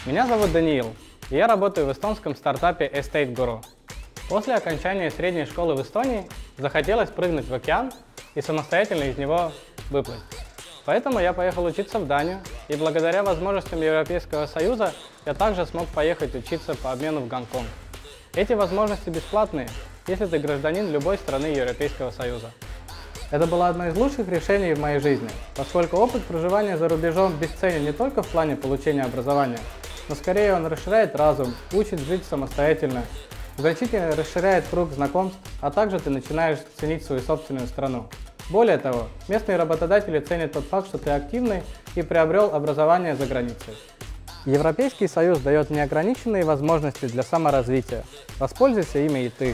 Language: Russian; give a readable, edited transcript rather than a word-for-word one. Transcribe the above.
Меня зовут Даниил, и я работаю в эстонском стартапе Estate Guru. После окончания средней школы в Эстонии захотелось прыгнуть в океан и самостоятельно из него выплыть. Поэтому я поехал учиться в Данию, и благодаря возможностям Европейского Союза я также смог поехать учиться по обмену в Гонконг. Эти возможности бесплатные, если ты гражданин любой страны Европейского Союза. Это было одно из лучших решений в моей жизни, поскольку опыт проживания за рубежом бесценен не только в плане получения образования, но скорее он расширяет разум, учит жить самостоятельно, значительно расширяет круг знакомств, а также ты начинаешь ценить свою собственную страну. Более того, местные работодатели ценят тот факт, что ты активный и приобрел образование за границей. Европейский Союз дает неограниченные возможности для саморазвития. Воспользуйся ими и ты.